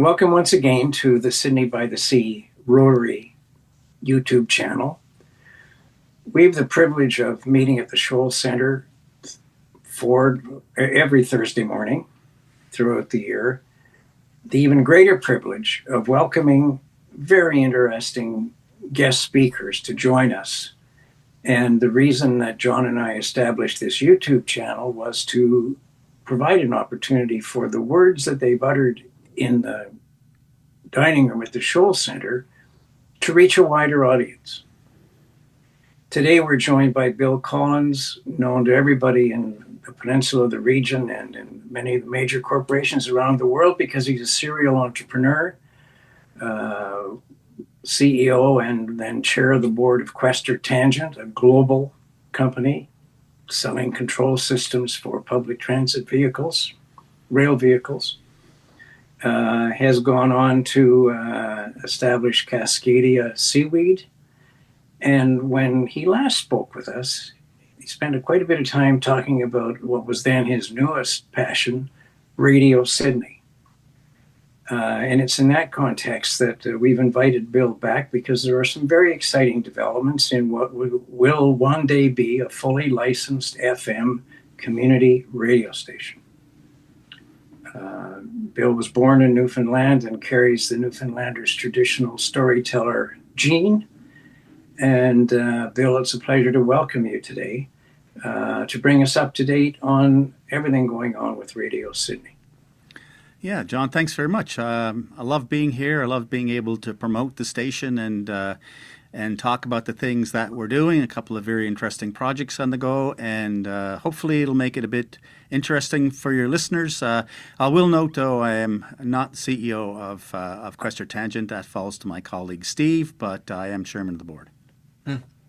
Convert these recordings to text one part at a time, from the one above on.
Welcome once again to the Sydney by the Sea Rotary YouTube channel. We have the privilege of meeting at the Shoal Centre for every Thursday morning throughout the year. The even greater privilege of welcoming very interesting guest speakers to join us. And the reason that John and I established this YouTube channel was to provide an opportunity for the words that they've uttered in the dining room at the Shoal Centre to reach a wider audience. Today we're joined by Bill Collins, known to everybody in the peninsula, the region, and in many of the major corporations around the world because he's a serial entrepreneur, CEO, and then chair of the board of Quester Tangent, a global company selling control systems for public transit vehicles, rail vehicles. Has gone on to establish Cascadia Seaweed. And when he last spoke with us, he spent quite a bit of time talking about what was then his newest passion, Radio Sydney. And it's in that context that we've invited Bill back because there are some very exciting developments in what will one day be a fully licensed FM community radio station. Bill was born in Newfoundland and carries the Newfoundlanders' traditional storyteller gene. And Bill, it's a pleasure to welcome you today to bring us up to date on everything going on with Radio Sydney. Yeah, John, thanks very much. I love being here. I love being able to promote the station and talk about the things that we're doing, a couple of very interesting projects on the go, and hopefully it'll make it a bit interesting for your listeners. I will note, though, I am not CEO of Quester Tangent. That falls to my colleague Steve, but I am chairman of the board.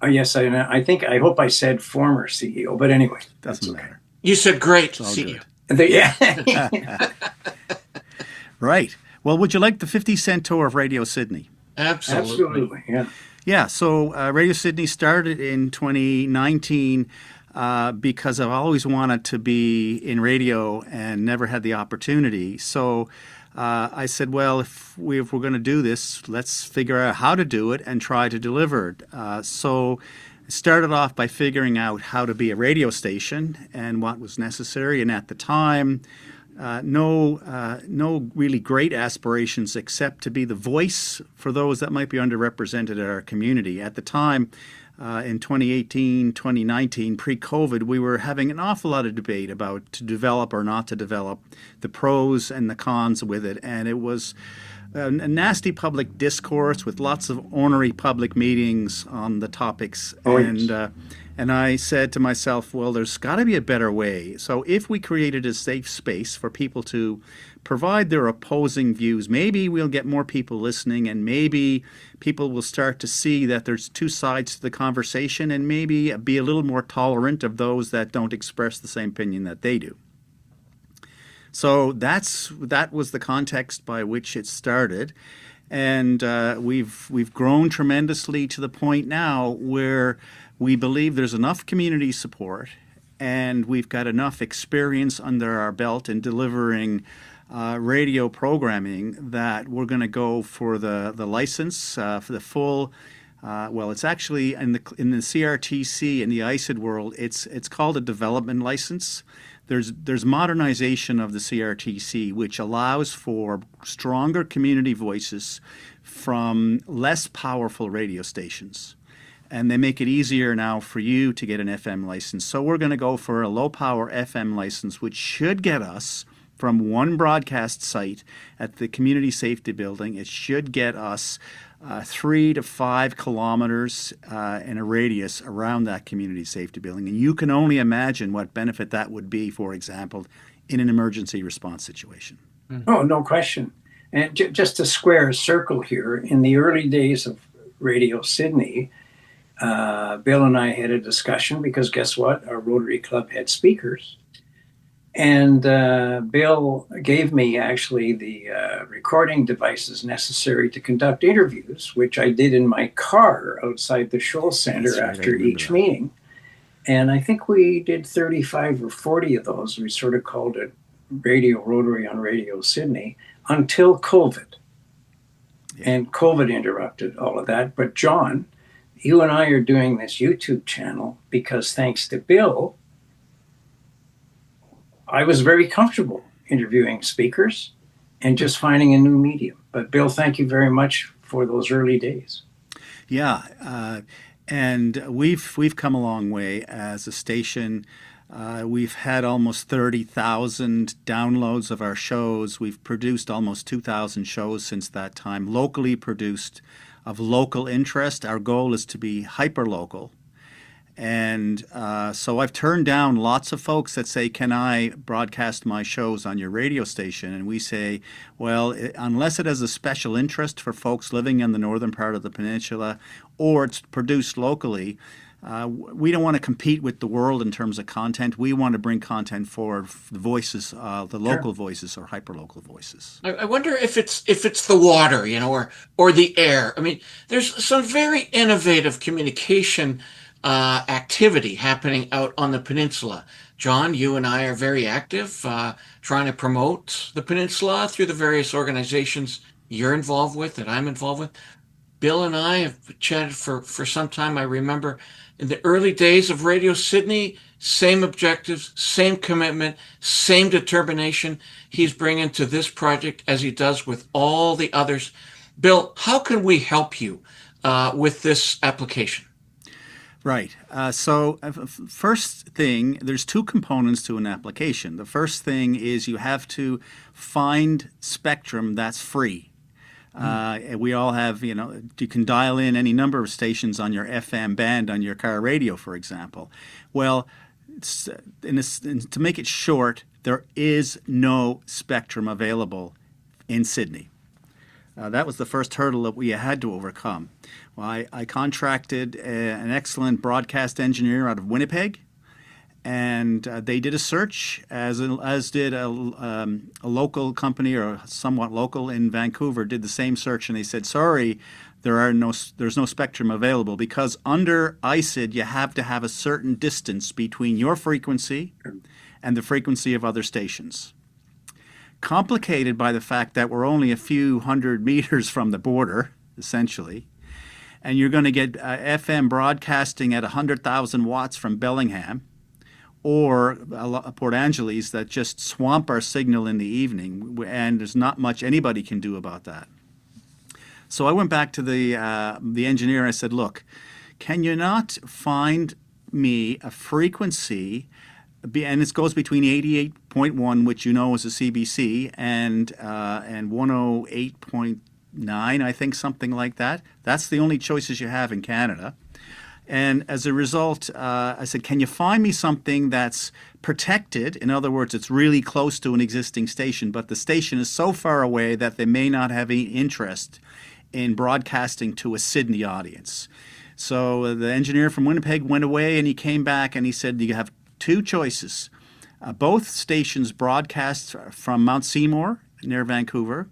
Yes, I hope I said former CEO, but anyway. Doesn't matter. You said great CEO. Yeah. Right. Well, would you like the 50-cent tour of Radio Sydney? Absolutely. Yeah. Yeah, so Radio Sydney started in 2019 because I've always wanted to be in radio and never had the opportunity. So I said, well, if we're going to do this, let's figure out how to do it and try to deliver it. So I started off by figuring out how to be a radio station and what was necessary. And at the time, no really great aspirations except to be the voice for those that might be underrepresented in our community. At the time, in 2018, 2019, pre-COVID, we were having an awful lot of debate about to develop or not to develop, the pros and the cons with it. And it was a nasty public discourse with lots of ornery public meetings on the topics. And I said to myself, well, there's got to be a better way. So if we created a safe space for people to provide their opposing views, maybe we'll get more people listening, and maybe people will start to see that there's two sides to the conversation and maybe be a little more tolerant of those that don't express the same opinion that they do. So that was the context by which it started. And we've grown tremendously to the point now where we believe there's enough community support and we've got enough experience under our belt in delivering radio programming that we're going to go for the license for the full. Well, it's actually in the CRTC in the ICID world. It's called a development license. There's modernization of the CRTC, which allows for stronger community voices from less powerful radio stations. And they make it easier now for you to get an FM license. So we're going to go for a low-power FM license, which should get us from one broadcast site at the Community Safety Building. It should get us 3 to 5 kilometers in a radius around that Community Safety Building. And you can only imagine what benefit that would be, for example, in an emergency response situation. Oh, no question. And just to square a circle here, in the early days of Radio Sydney, Bill and I had a discussion because guess what? Our Rotary Club had speakers. And Bill gave me actually the recording devices necessary to conduct interviews, which I did in my car outside the Shoal Centre after each meeting. And I think we did 35 or 40 of those. We sort of called it Radio Rotary on Radio Sydney. until COVID. Yeah. And COVID interrupted all of that. But John, you and I are doing this YouTube channel because thanks to Bill, I was very comfortable interviewing speakers and just finding a new medium. But Bill, thank you very much for those early days. Yeah, and we've come a long way as a station. We've had almost 30,000 downloads of our shows. We've produced almost 2,000 shows since that time, locally produced, of local interest. Our goal is to be hyper-local. And so I've turned down lots of folks that say, can I broadcast my shows on your radio station? And we say, well, unless it has a special interest for folks living in the northern part of the peninsula or it's produced locally, we don't want to compete with the world in terms of content. We want to bring content for the voices, the local voices or hyperlocal voices. I wonder if it's the water, or the air. I mean, there's some very innovative communication activity happening out on the peninsula. John, you and I are very active trying to promote the peninsula through the various organizations you're involved with, that I'm involved with. Bill and I have chatted for some time. I remember in the early days of Radio Sydney, same objectives, same commitment, same determination he's bringing to this project as he does with all the others. Bill, how can we help you with this application? Right. So first thing, there's two components to an application. The first thing is you have to find spectrum that's free. We all have, you can dial in any number of stations on your FM band on your car radio, for example. Well, to make it short, there is no spectrum available in Sydney. That was the first hurdle that we had to overcome. Well, I contracted an excellent broadcast engineer out of Winnipeg, and they did a search, as did a local company, or somewhat local in Vancouver, did the same search, and they said, sorry, there's no spectrum available, because under ICID you have to have a certain distance between your frequency and the frequency of other stations. Complicated by the fact that we're only a few hundred meters from the border, essentially, and you're going to get FM broadcasting at 100,000 watts from Bellingham or Port Angeles that just swamp our signal in the evening, and there's not much anybody can do about that. So I went back to the engineer and I said, look, can you not find me a frequency, and it goes between 88.1, which is a CBC, and 108.9, I think, something like that. That's the only choices you have in Canada. And as a result, I said, can you find me something that's protected? In other words, it's really close to an existing station, but the station is so far away that they may not have any interest in broadcasting to a Sydney audience. So the engineer from Winnipeg went away, and he came back and he said, you have two choices. Both stations broadcast from Mount Seymour near Vancouver.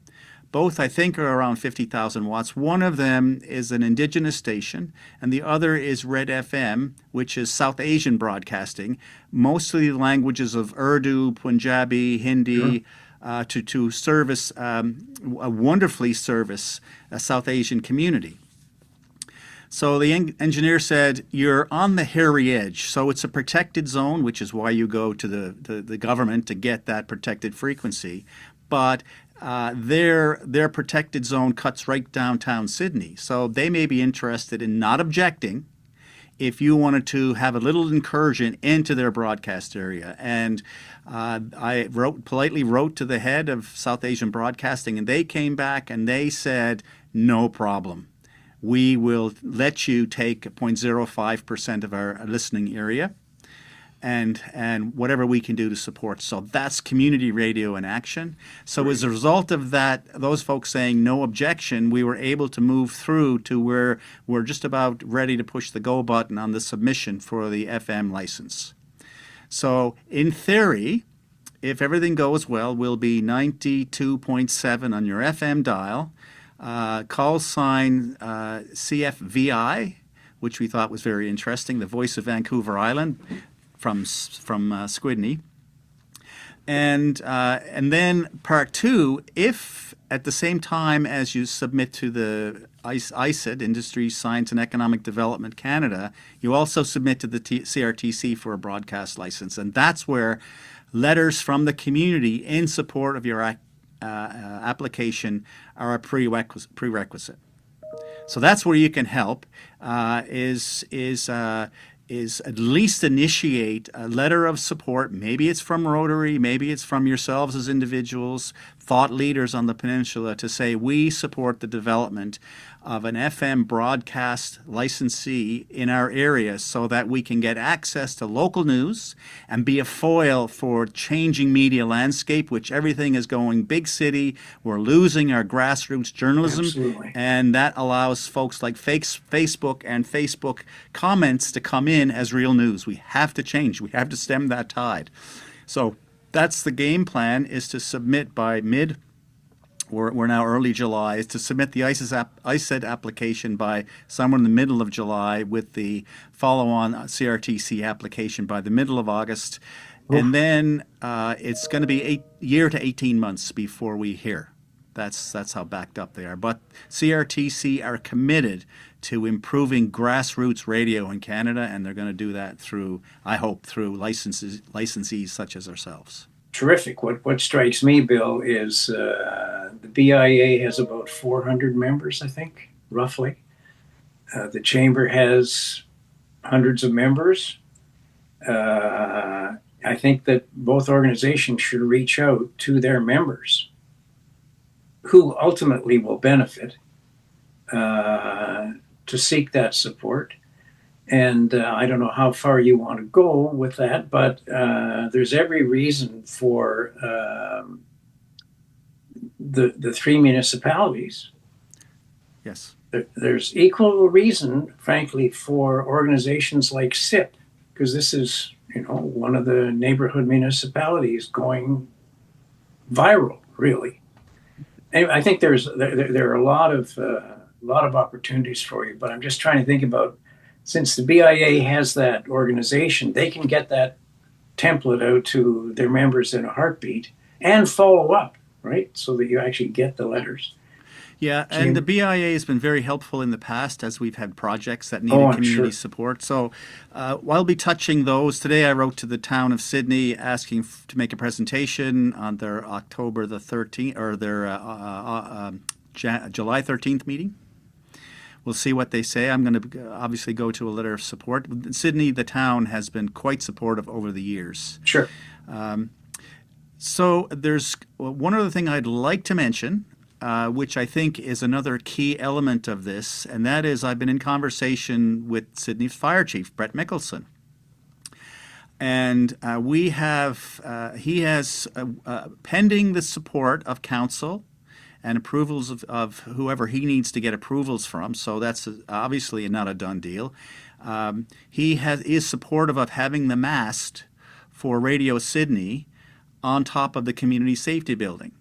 Both, I think, are around 50,000 watts. One of them is an Indigenous station, and the other is Red FM, which is South Asian broadcasting, mostly the languages of Urdu, Punjabi, Hindi, to service, wonderfully service a South Asian community. So the engineer said, you're on the hairy edge. So it's a protected zone, which is why you go to the government to get that protected frequency. But their protected zone cuts right downtown Sydney. So they may be interested in not objecting if you wanted to have a little incursion into their broadcast area. And I politely wrote to the head of South Asian Broadcasting, and they came back and they said, no problem. We will let you take 0.05% of our listening area and whatever we can do to support. So that's community radio in action. So as a result of that, those folks saying no objection, we were able to move through to where we're just about ready to push the go button on the submission for the FM license. So in theory, if everything goes well, we'll be 92.7 on your FM dial. Call sign CFVI, which we thought was very interesting, the voice of Vancouver Island from Squidney. And then part two, if at the same time as you submit to the ISED, Industry, Science and Economic Development Canada, you also submit to the CRTC for a broadcast license. And that's where letters from the community in support of your application are a prerequisite. So that's where you can help, is at least initiate a letter of support. Maybe it's from Rotary, maybe it's from yourselves as individuals, thought leaders on the peninsula, to say we support the development of an FM broadcast licensee in our area so that we can get access to local news and be a foil for changing media landscape, which everything is going big city. We're losing our grassroots journalism. Absolutely. And that allows folks like Facebook and Facebook comments to come in as real news. We have to change. We have to stem that tide. So that's the game plan, is to submit by we're now early July, is to submit the ISED application by somewhere in the middle of July, with the follow-on CRTC application by the middle of August. Oof. And then it's going to be a year to 18 months before we hear. That's how backed up they are. But CRTC are committed to improving grassroots radio in Canada, and they're going to do that through, I hope, through licensees such as ourselves. Terrific. What strikes me, Bill, is the BIA has about 400 members, I think, roughly. The Chamber has hundreds of members. I think that both organizations should reach out to their members, who ultimately will benefit, to seek that support. And I don't know how far you want to go with that, but there's every reason for the three municipalities. Yes. There's equal reason, frankly, for organizations like CIP, because this is, one of the neighborhood municipalities going viral, really. And I think there are a lot of opportunities for you, but I'm just trying to think about, since the BIA has that organization, they can get that template out to their members in a heartbeat and follow up, right? So that you actually get the letters. Yeah, and the BIA has been very helpful in the past as we've had projects that needed community support. So I'll be touching those. Today I wrote to the town of Sydney asking to make a presentation on their October the 13th, or their July 13th meeting. We'll see what they say. I'm going to obviously go to a letter of support. Sydney, the town, has been quite supportive over the years. Sure. So there's one other thing I'd like to mention, which I think is another key element of this, and that is I've been in conversation with Sydney's fire chief, Brett Mickelson. And he has, pending the support of council and approvals of whoever he needs to get approvals from, so that's obviously not a done deal. He is supportive of having the mast for Radio Sydney on top of the community safety building,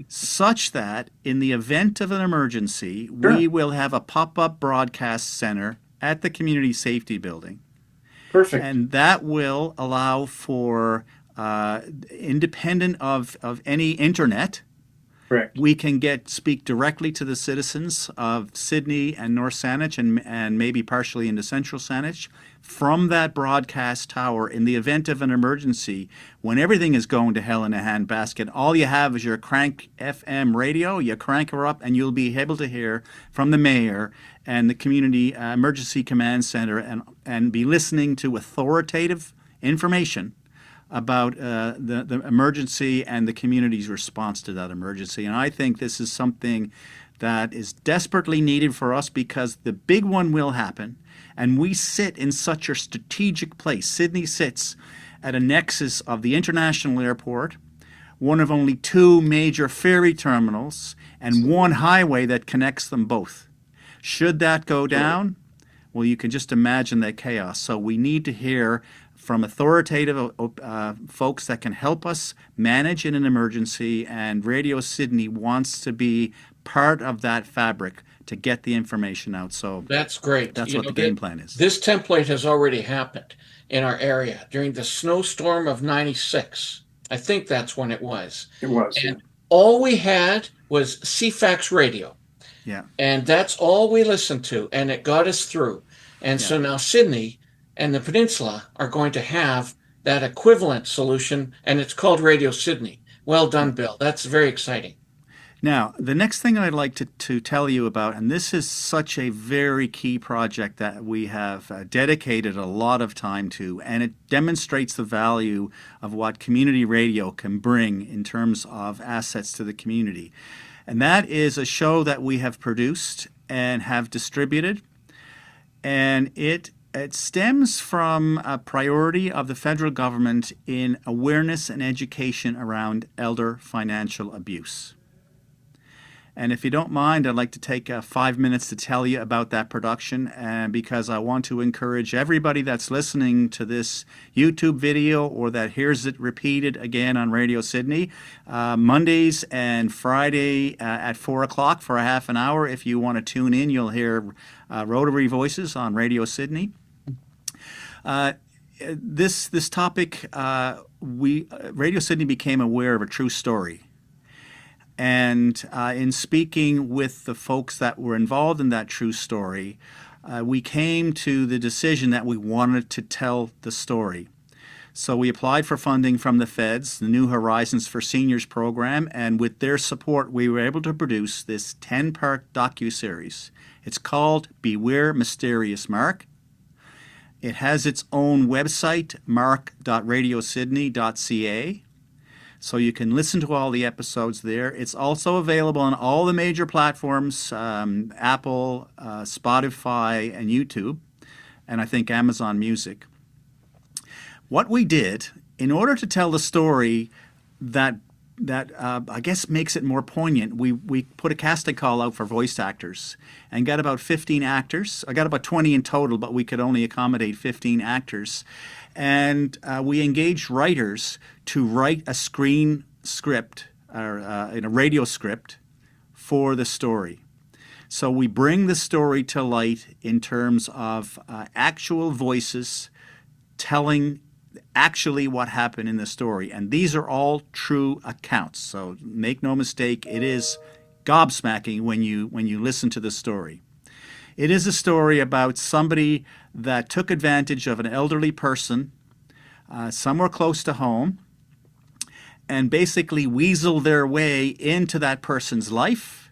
such that in the event of an emergency, we will have a pop-up broadcast center at the community safety building. Perfect. And that will allow for, independent of any internet, correct, we can speak directly to the citizens of Sydney and North Saanich and maybe partially into Central Saanich from that broadcast tower in the event of an emergency. When everything is going to hell in a handbasket, all you have is your crank FM radio. You crank her up and you'll be able to hear from the mayor and the community emergency command center and be listening to authoritative information about the emergency and the community's response to that emergency. And I think this is something that is desperately needed for us, because the big one will happen, and we sit in such a strategic place. Sydney sits at a nexus of the international airport, one of only two major ferry terminals, and one highway that connects them both. Should that go down, well, you can just imagine the chaos. So we need to hear from authoritative folks that can help us manage in an emergency, and Radio Sydney wants to be part of that fabric to get the information out. So that's great. That's what the game plan is. This template has already happened in our area during the snowstorm of '96. I think that's when it was. It was, yeah. And all we had was CFAX radio. Yeah. And that's all we listened to, and it got us through. And Yeah. so now Sydney and the peninsula are going to have that equivalent solution, and it's called Radio Sydney. Well done, Bill. That's very exciting. Now, the next thing I'd like to tell you about, and this is such a very key project that we have dedicated a lot of time to, and it demonstrates the value of what community radio can bring in terms of assets to the community. And that is a show that we have produced and have distributed, and it stems from a priority of the federal government in awareness and education around elder financial abuse. And if you don't mind, I'd like to take 5 minutes to tell you about that production, and because I want to encourage everybody that's listening to this YouTube video or that hears it repeated again on Radio Sydney, Mondays and Friday at 4 o'clock for a half an hour. If you want to tune in, you'll hear Rotary Voices on Radio Sydney. This topic, Radio Sydney became aware of a true story. And in speaking with the folks that were involved in that true story, we came to the decision that we wanted to tell the story. So we applied for funding from the feds, the New Horizons for Seniors program, and with their support, we were able to produce this 10-part docuseries. It's called Beware Mysterious Mark. It has its own website, mark.radiosydney.ca. So you can listen to all the episodes there. It's also available on all the major platforms, Apple, Spotify, and YouTube, and I think Amazon Music. What we did, in order to tell the story that I guess makes it more poignant, we put a casting call out for voice actors and got about 15 actors. I got about 20 in total, but we could only accommodate 15 actors. And we engaged writers to write a screen script, or in a radio script, for the story. So we bring the story to light in terms of actual voices telling actually what happened in the story. And these are all true accounts. So make no mistake, it is gobsmacking when you listen to the story. It is a story about somebody that took advantage of an elderly person somewhere close to home and basically weaseled their way into that person's life,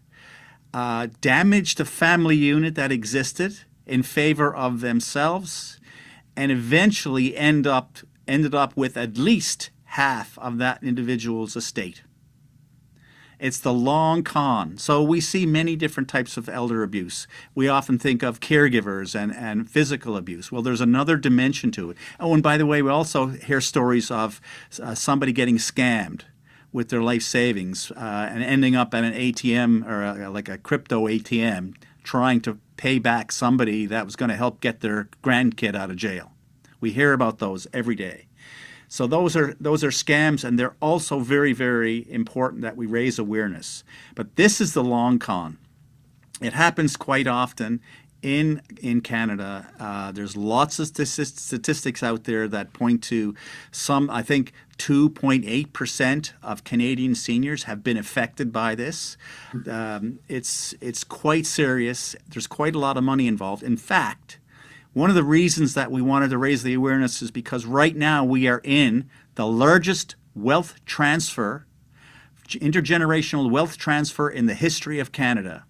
damaged the family unit that existed in favor of themselves, and eventually ended up with at least half of that individual's estate. It's the long con. So we see many different types of elder abuse. We often think of caregivers and physical abuse. Well, there's another dimension to it. Oh, and by the way, we also hear stories of somebody getting scammed with their life savings and ending up at an ATM or like a crypto ATM trying to pay back somebody that was going to help get their grandkid out of jail. We hear about those every day. So those are scams, and they're also very, very important that we raise awareness. But this is the long con. It happens quite often in Canada. There's lots of statistics out there that point to some, I think 2.8% of Canadian seniors have been affected by this. It's quite serious. There's quite a lot of money involved. In fact, one of the reasons that we wanted to raise the awareness is because right now we are in the largest wealth transfer, intergenerational wealth transfer in the history of Canada.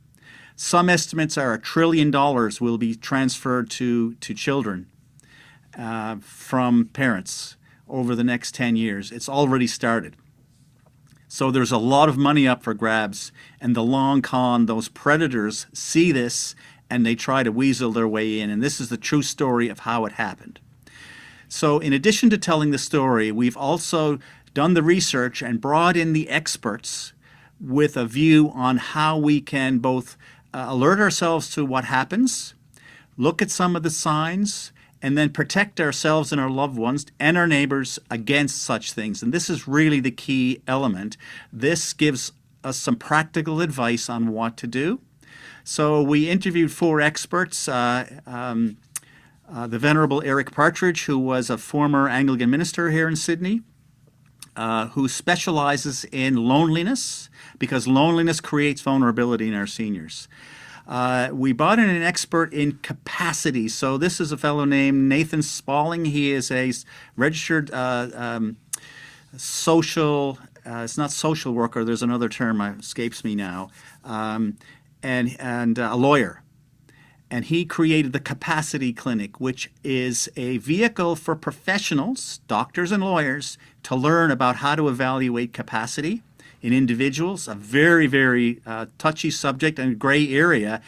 Some estimates are $1 trillion will be transferred to children from parents over the next 10 years. It's already started. So there's a lot of money up for grabs, and the long con, those predators see this and they try to weasel their way in. And this is the true story of how it happened. So in addition to telling the story, we've also done the research and brought in the experts with a view on how we can both alert ourselves to what happens, look at some of the signs, and then protect ourselves and our loved ones and our neighbors against such things. And this is really the key element. This gives us some practical advice on what to do. So we interviewed 4 experts, the Venerable Eric Partridge, who was a former Anglican minister here in Sydney, who specializes in loneliness, because loneliness creates vulnerability in our seniors. We brought in an expert in capacity. So this is a fellow named Nathan Spalling. He is a registered social, it's not social worker, there's another term that escapes me now, and a lawyer. And he created the Capacity Clinic, which is a vehicle for professionals, doctors and lawyers, to learn about how to evaluate capacity in individuals, a very, very touchy subject and gray area,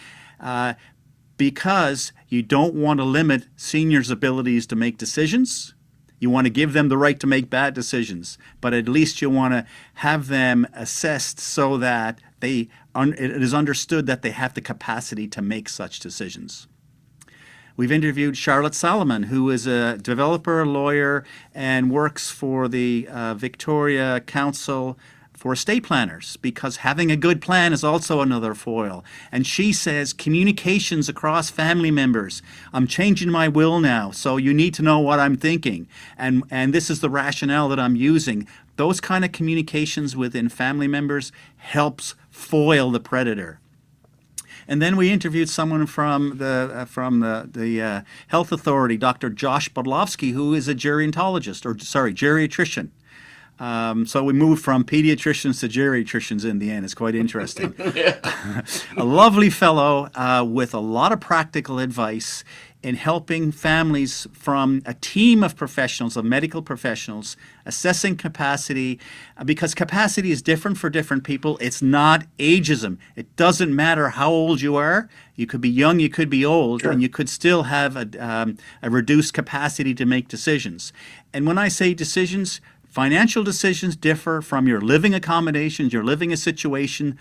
because you don't want to limit seniors' abilities to make decisions. You want to give them the right to make bad decisions, but at least you want to have them assessed so that it is understood that they have the capacity to make such decisions. We've interviewed Charlotte Solomon, who is a developer, lawyer, and works for the Victoria Council for estate planners, because having a good plan is also another foil. And she says communications across family members. I'm changing my will now, so you need to know what I'm thinking. And this is the rationale that I'm using. Those kind of communications within family members helps foil the predator. And then we interviewed someone from the health authority, Dr. Josh Bodlowski, who is a geriatrician. So we moved from pediatricians to geriatricians in the end. It's quite interesting. A lovely fellow with a lot of practical advice in helping families from a team of professionals, of medical professionals, assessing capacity, because capacity is different for different people. It's not ageism. It doesn't matter how old you are. You could be young, you could be old, sure, and you could still have a reduced capacity to make decisions. And when I say decisions, financial decisions differ from your living accommodations, your living situation,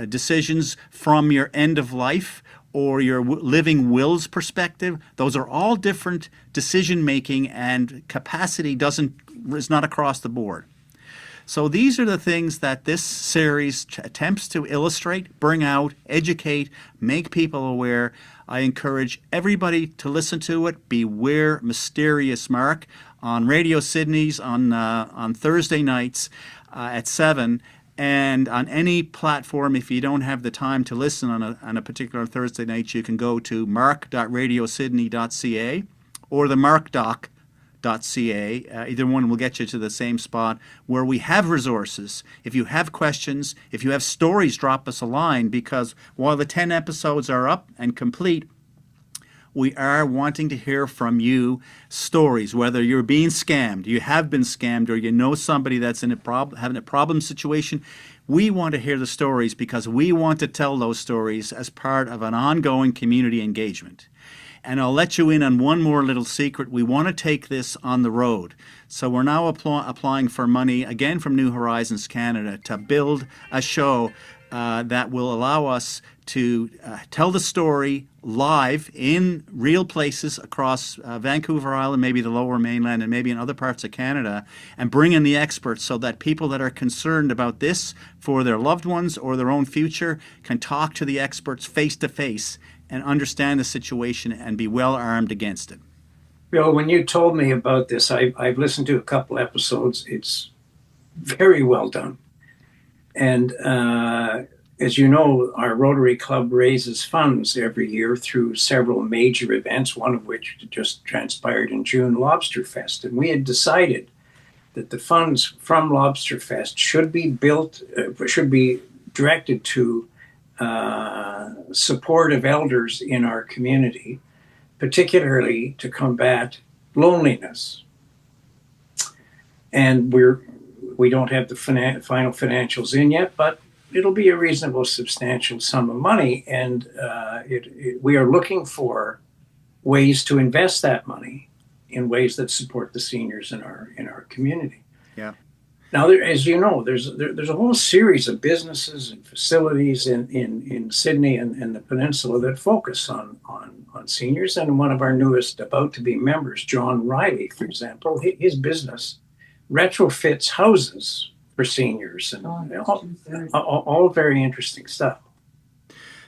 decisions from your end of life or your living wills perspective. Those are all different decision making, and capacity is not across the board. So these are the things that this series attempts to illustrate, bring out, educate, make people aware. I encourage everybody to listen to it. Beware Mysterious Mark on Radio Sydney's on Thursday nights at 7, and on any platform. If you don't have the time to listen on a particular Thursday night, you can go to mark.radiosydney.ca or the markdoc.ca. Either one will get you to the same spot where we have resources. If you have questions, if you have stories, drop us a line, because while the 10 episodes are up and complete, we are wanting to hear from you stories, whether you're being scammed, you have been scammed, or you know somebody that's having a problem situation. We want to hear the stories because we want to tell those stories as part of an ongoing community engagement. And I'll let you in on one more little secret. We want to take this on the road. So we're now applying for money, again from New Horizons Canada, to build a show that will allow us to tell the story live in real places across Vancouver Island, maybe the Lower Mainland, and maybe in other parts of Canada, and bring in the experts so that people that are concerned about this for their loved ones or their own future can talk to the experts face to face and understand the situation and be well armed against it. Bill, when you told me about this, I've listened to a couple episodes. It's very well done. And as you know, our Rotary Club raises funds every year through several major events, one of which just transpired in June, Lobster Fest. And we had decided that the funds from Lobster Fest should be directed to support of elders in our community, particularly to combat loneliness. And we don't have the final financials in yet, but it'll be a reasonable, substantial sum of money. And we are looking for ways to invest that money in ways that support the seniors in our community. Yeah. Now, as you know, there's a whole series of businesses and facilities in Sydney and the peninsula that focus on seniors. And one of our newest about-to-be members, John Riley, for example, his business retrofits houses for seniors, and all very interesting stuff.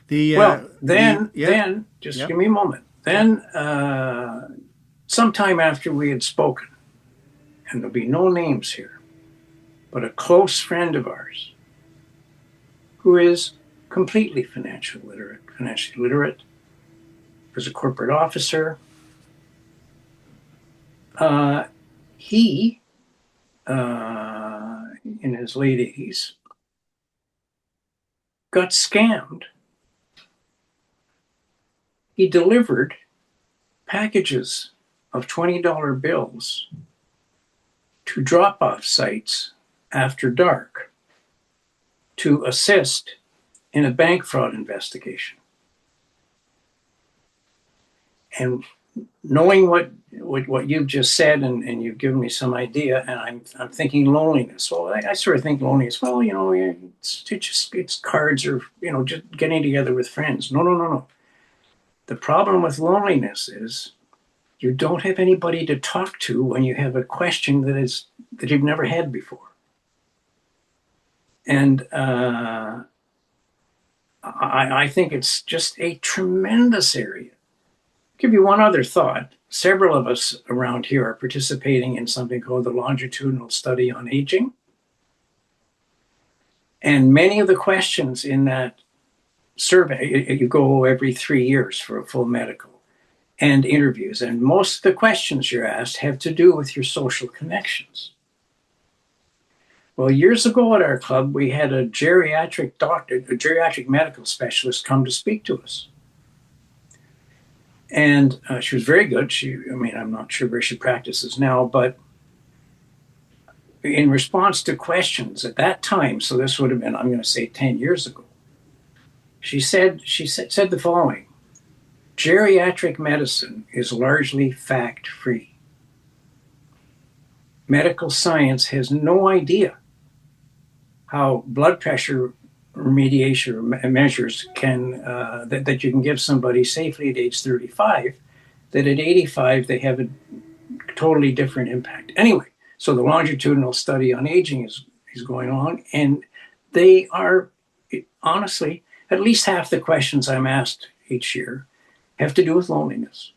Then just give me a moment. Then sometime after we had spoken, and there'll be no names here, but a close friend of ours who is completely financially literate, was a corporate officer. He, in his late 80s, got scammed. He delivered packages of $20 bills to drop-off sites after dark to assist in a bank fraud investigation. And knowing what you've just said, and you've given me some idea, and I'm thinking loneliness. Well, I sort of think loneliness. Well, it's cards, or just getting together with friends. No. The problem with loneliness is you don't have anybody to talk to when you have a question that you've never had before. And I think it's just a tremendous area. I'll give you one other thought. Several of us around here are participating in something called the Longitudinal Study on Aging. And many of the questions in that survey, you go every 3 years for a full medical and interviews. And most of the questions you're asked have to do with your social connections. Well, years ago at our club, we had a geriatric doctor, a geriatric medical specialist, come to speak to us. And she was very good. I'm not sure where she practices now, but in response to questions at that time, so this would have been, I'm going to say 10 years ago, she said the following: geriatric medicine is largely fact-free. Medical science has no idea how blood pressure remediation measures that you can give somebody safely at age 35, that at 85 they have a totally different impact. Anyway, so the longitudinal study on aging is going on, and they are, honestly, at least half the questions I'm asked each year have to do with loneliness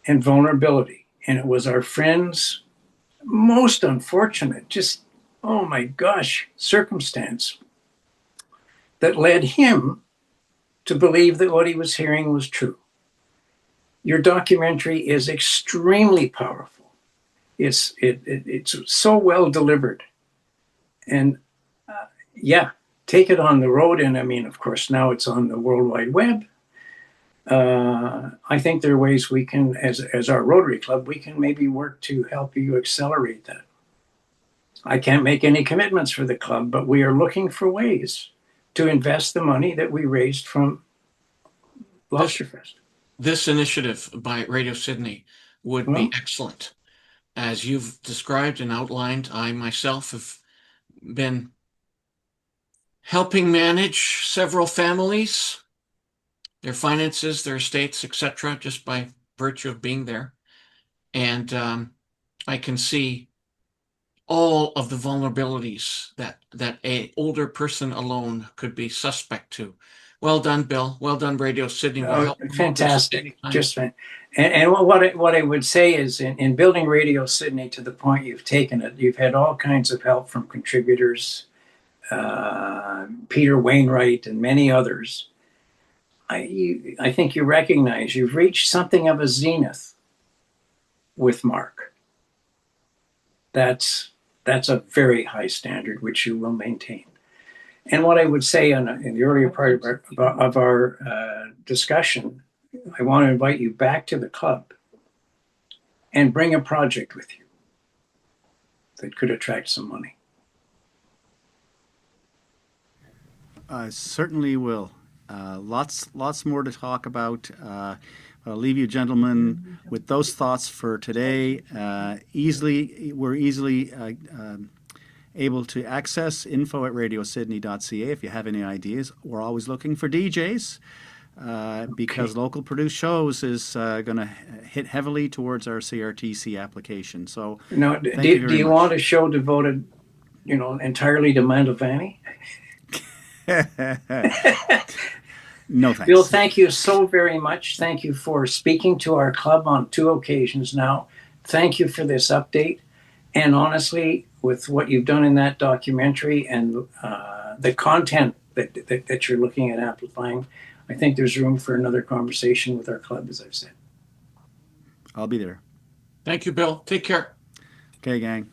and vulnerability. And it was our friend's most unfortunate, just, oh my gosh, circumstance that led him to believe that what he was hearing was true. Your documentary is extremely powerful. It's so well delivered. And take it on the road. And of course, now it's on the World Wide Web. I think there are ways we can, as our Rotary Club, we can maybe work to help you accelerate that. I can't make any commitments for the club, but we are looking for ways to invest the money that we raised from Lobsterfest. This initiative by Radio Sydney would be excellent. As you've described and outlined, I myself have been helping manage several families, their finances, their estates, etc., just by virtue of being there. And I can see all of the vulnerabilities that an older person alone could be suspect to. Well done, Bill. Well done, Radio Sydney. Fantastic. Just and what I would say is, in building Radio Sydney to the point you've taken it, you've had all kinds of help from contributors, Peter Wainwright and many others. I think you recognize you've reached something of a zenith with Mark. That's a very high standard, which you will maintain. And what I would say in the earlier part of our discussion, I want to invite you back to the club and bring a project with you that could attract some money. I certainly will. Lots more to talk about. I'll leave you gentlemen with those thoughts for today. We're easily able to access info@radiosydney.ca if you have any ideas. We're always looking for DJs because local produced shows is going to hit heavily towards our CRTC application. So now, do you want a show devoted, entirely to Mantovani? No thanks. Bill, thank you so very much. Thank you for speaking to our club on 2 occasions now. Thank you for this update. And honestly, with what you've done in that documentary and the content that you're looking at amplifying, I think there's room for another conversation with our club, as I've said. I'll be there. Thank you, Bill. Take care. Okay, gang.